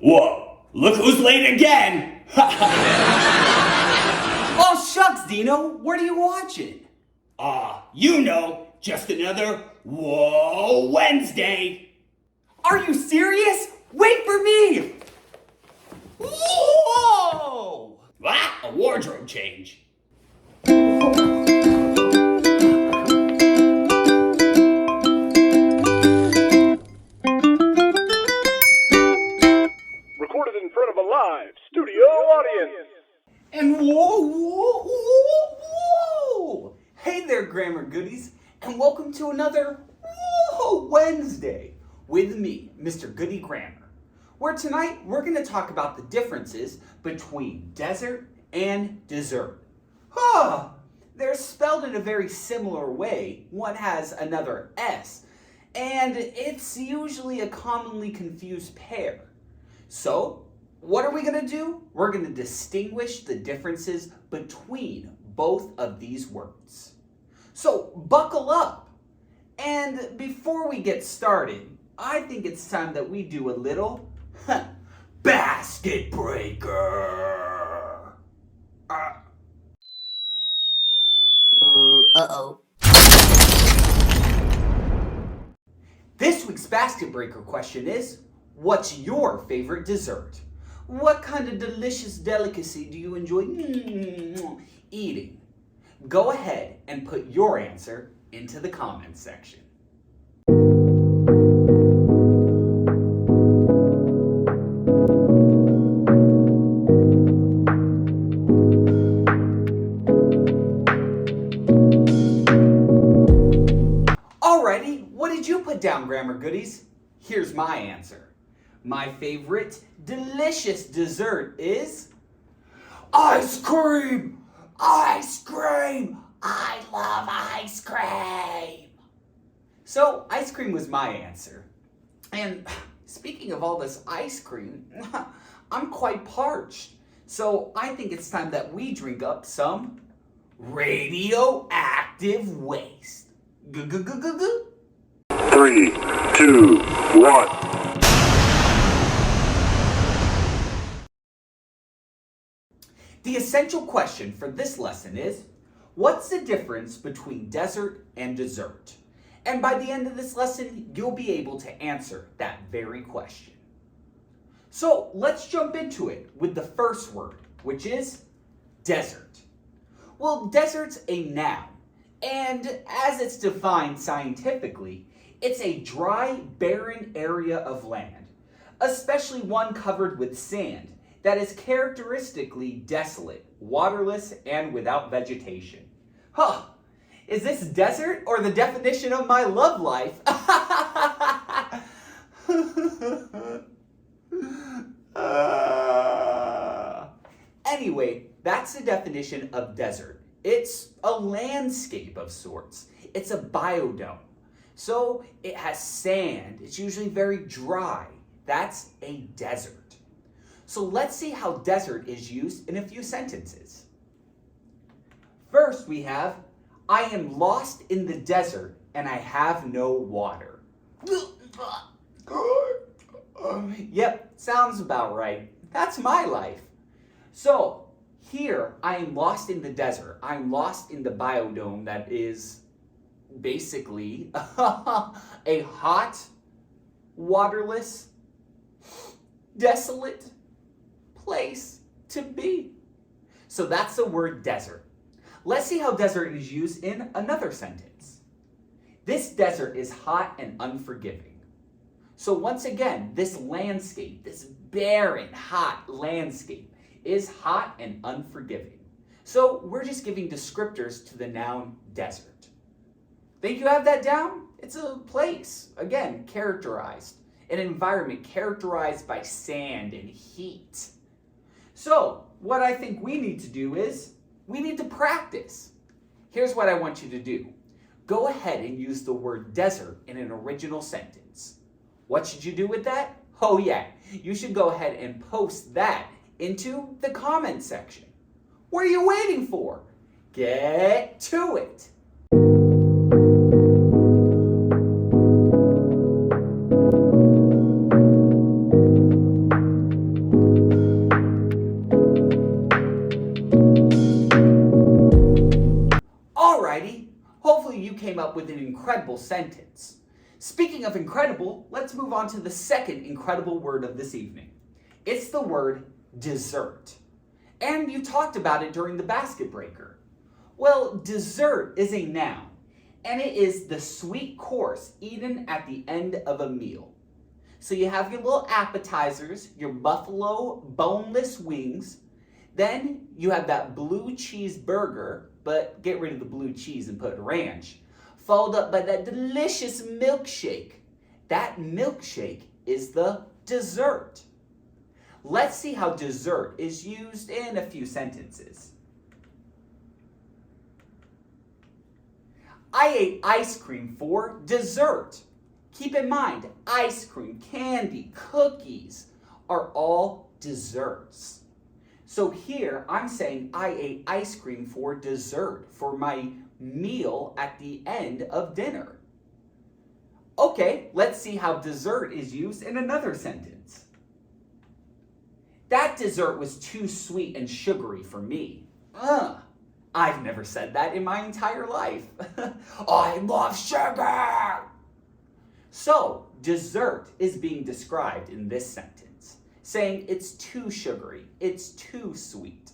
Whoa, look who's late again! Oh shucks, Dino, what are you watching? Just another Whoa Wednesday! Are you serious? Wait for me! Whoa! What? A wardrobe change. Recorded in front of a live studio audience. And whoa! Hey there, grammar goodies, and welcome to another Whoa Wednesday with me, Mr. Goodie Grammar, where tonight we're going to talk about the differences between desert and dessert. They're spelled in a very similar way. One has another S, and it's usually a commonly confused pair. So, what are we going to do? We're going to distinguish the differences between both of these words. So, buckle up. And before we get started, I think it's time that we do a little basket breaker. Uh-oh. This week's basket breaker question is, what's your favorite dessert? What kind of delicious delicacy do you enjoy eating? Go ahead and put your answer into the comments section. Alrighty, what did you put down, grammar goodies? Here's my answer. My favorite delicious dessert is ice cream! Ice cream! I love ice cream! So, ice cream was my answer. And speaking of all this ice cream, I'm quite parched. So, I think it's time that we drink up some radioactive waste. Go. 3, 2, 1. The essential question for this lesson is, what's the difference between desert and dessert? And by the end of this lesson, you'll be able to answer that very question. So let's jump into it with the first word, which is desert. Well, desert's a noun, and as it's defined scientifically, it's a dry, barren area of land, especially one covered with sand, that is characteristically desolate, waterless, and without vegetation. Is this desert or the definition of my love life? Anyway, that's the definition of desert. It's a landscape of sorts. It's a biodome. So it has sand. It's usually very dry. That's a desert. So let's see how desert is used in a few sentences. First we have, I am lost in the desert and I have no water. Yep, sounds about right. That's my life. So here, I am lost in the desert. I'm lost in the biodome that is basically a hot, waterless, desolate place to be. So that's the word desert. Let's see how desert is used in another sentence. This desert is hot and unforgiving. So once again, this landscape, this barren, hot landscape is hot and unforgiving. So we're just giving descriptors to the noun desert. Think you have that down? It's a place, again, characterized, an environment characterized by sand and heat. So, what I think we need to do is, we need to practice. Here's what I want you to do. Go ahead and use the word desert in an original sentence. What should you do with that? Oh yeah, you should go ahead and post that into the comment section. What are you waiting for? Get to it. with an incredible sentence. Speaking of incredible, let's move on to the second incredible word of this evening. It's the word dessert. And you talked about it during the basket breaker. Well, dessert is a noun, and it is the sweet course eaten at the end of a meal. So you have your little appetizers, your buffalo boneless wings, then you have that blue cheese burger, but get rid of the blue cheese and put ranch, followed up by that delicious milkshake. That milkshake is the dessert. Let's see how dessert is used in a few sentences. I ate ice cream for dessert. Keep in mind, ice cream, candy, cookies are all desserts. So here I'm saying I ate ice cream for dessert, for my meal at the end of dinner. Okay, let's see how dessert is used in another sentence. That dessert was too sweet and sugary for me. I've never said that in my entire life. I love sugar! So, dessert is being described in this sentence, saying it's too sugary, it's too sweet.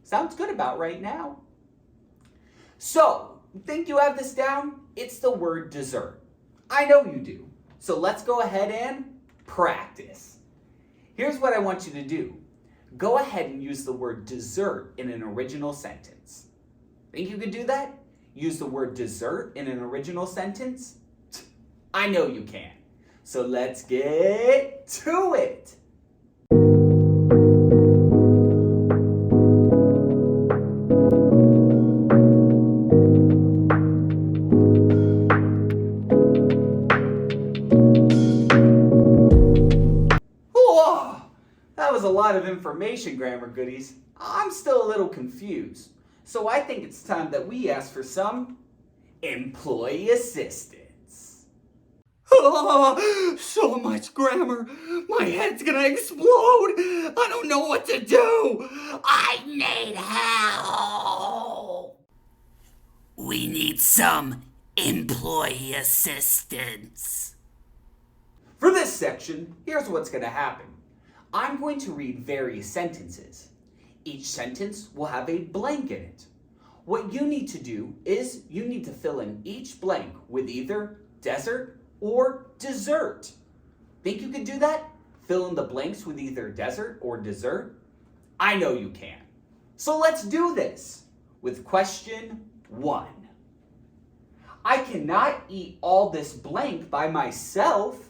Sounds good about right now. So, think you have this down? It's the word dessert. I know you do. So let's go ahead and practice. Here's what I want you to do. Go ahead and use the word dessert in an original sentence. Think you could do that? Use the word dessert in an original sentence? I know you can. So let's get to it. Whoa, that was a lot of information, grammar goodies. I'm still a little confused. So I think it's time that we ask for some employee assistance. Oh, so much grammar. My head's gonna explode. I don't know what to do. I need help. We need some employee assistance. For this section, here's what's going to happen. I'm going to read various sentences. Each sentence will have a blank in it. What you need to do is you need to fill in each blank with either desert or dessert. Think you could do that? Fill in the blanks with either desert or dessert? I know you can. So let's do this with question 1. I cannot eat all this blank by myself.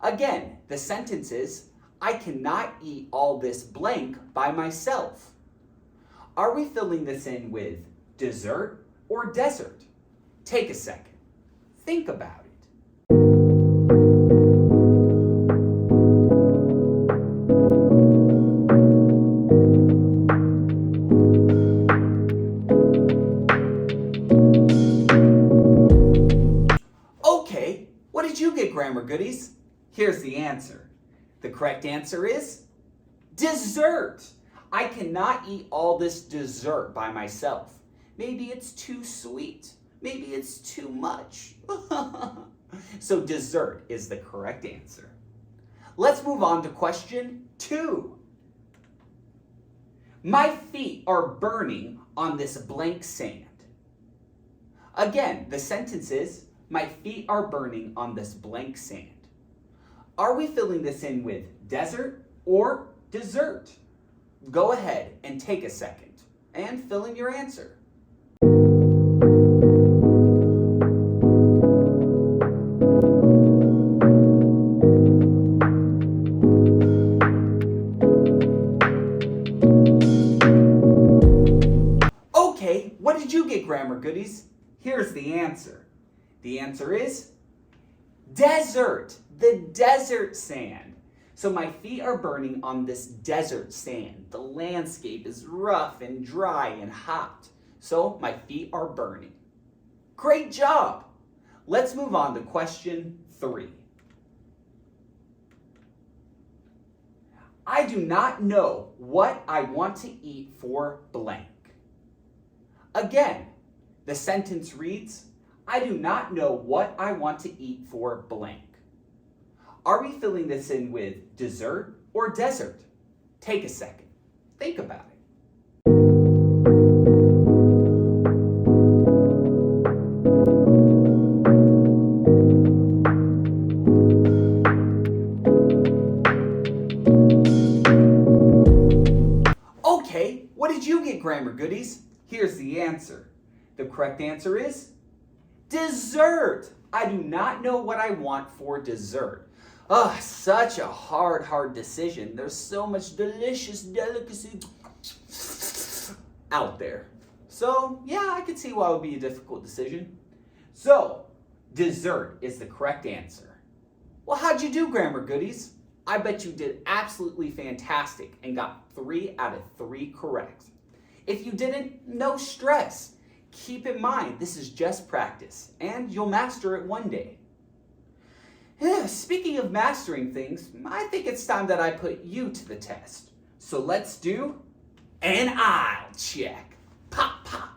Again, the sentence is, I cannot eat all this blank by myself. Are we filling this in with dessert or desert? Take a second. Think about it. Okay, what did you get, grammar goodies? Here's the answer. The correct answer is dessert. I cannot eat all this dessert by myself. Maybe it's too sweet. Maybe it's too much. So dessert is the correct answer. Let's move on to question 2. My feet are burning on this blank sand. Again, the sentence is, my feet are burning on this blank sand. Are we filling this in with desert or dessert? Go ahead and take a second and fill in your answer. Okay, what did you get, grammar goodies? Here's the answer. The answer is desert, the desert sand. So my feet are burning on this desert sand. The landscape is rough and dry and hot. So my feet are burning. Great job. Let's move on to question 3. I do not know what I want to eat for blank. Again, the sentence reads, I do not know what I want to eat for blank. Are we filling this in with dessert or desert? Take a second. Think about it. Okay, what did you get, grammar goodies? Here's the answer. The correct answer is dessert. I do not know what I want for dessert. Ugh, such a hard decision. There's so much delicious delicacy out there. So, yeah, I could see why it would be a difficult decision. So, dessert is the correct answer. Well, how'd you do, grammar goodies? I bet you did absolutely fantastic and got 3 out of 3 correct. If you didn't, no stress. Keep in mind, this is just practice, and you'll master it one day. Speaking of mastering things, I think it's time that I put you to the test. So let's do an aisle check. Pop, pop.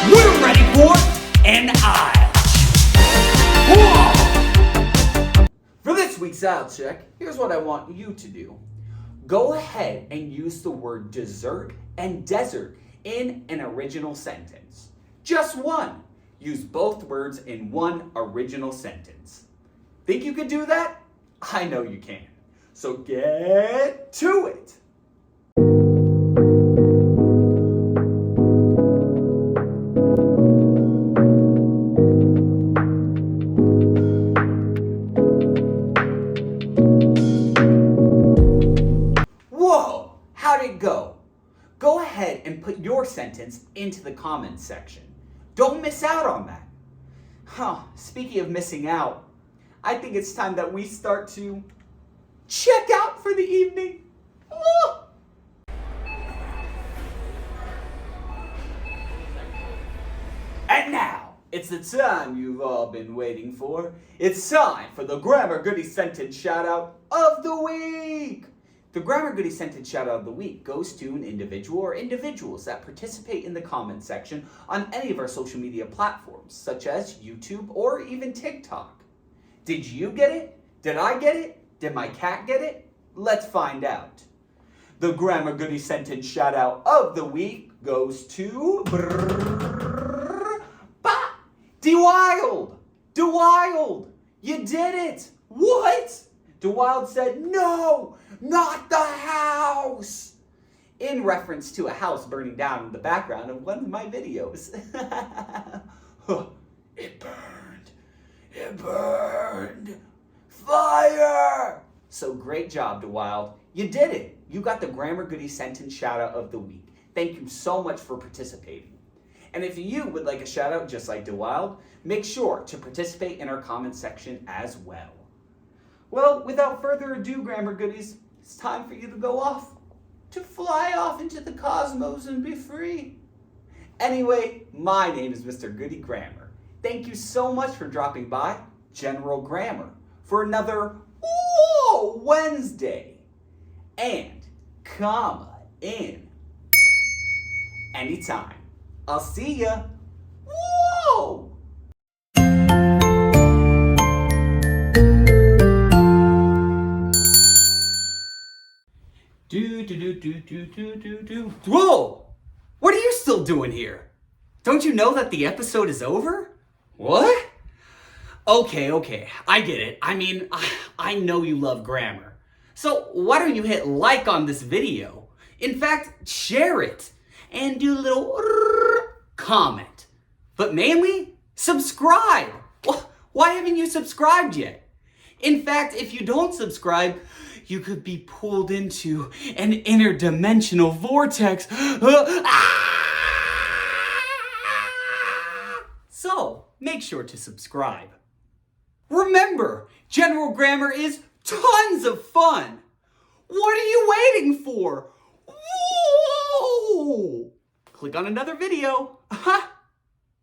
We're ready for an aisle check. Whoa! For this week's aisle check, here's what I want you to do. Go ahead and use the word dessert and desert in an original sentence. Just one. Use both words in one original sentence. Think you could do that? I know you can. So get to it. Whoa, how'd it go? Go ahead and put your sentence into the comments section. Don't miss out on that. Speaking of missing out, I think it's time that we start to check out for the evening. Oh. And now, it's the time you've all been waiting for. It's time for the Grammar Goodie Sentence Shoutout of the Week. The Grammar Goodie Sentence Shoutout of the Week goes to an individual or individuals that participate in the comment section on any of our social media platforms, such as YouTube or even TikTok. Did you get it? Did I get it? Did my cat get it? Let's find out. The Grammar Goodie Sentence Shoutout of the Week goes to DeWild! DeWild! You did it! What? DeWild said, no, not the house! In reference to a house burning down in the background of one of my videos. It burned. It burned. Fire! So great job, DeWild. You did it. You got the Grammar Goodie Sentence Shoutout of the Week. Thank you so much for participating. And if you would like a shout out just like DeWild, make sure to participate in our comment section as well. Well, without further ado, Grammar Goodies, it's time for you to go off, to fly off into the cosmos and be free. Anyway, my name is Mr. Goodie Grammar. Thank you so much for dropping by General Grammar for another Wednesday. And comma in anytime. I'll see ya. Whoa! Whoa! What are you still doing here? Don't you know that the episode is over? What? Okay, I get it. I mean, I know you love grammar. So why don't you hit like on this video? In fact, share it. And do a little comment. But mainly, subscribe. Why haven't you subscribed yet? In fact, if you don't subscribe, you could be pulled into an interdimensional vortex. So, make sure to subscribe. Remember, General Grammar is tons of fun. What are you waiting for? Whoa! Click on another video.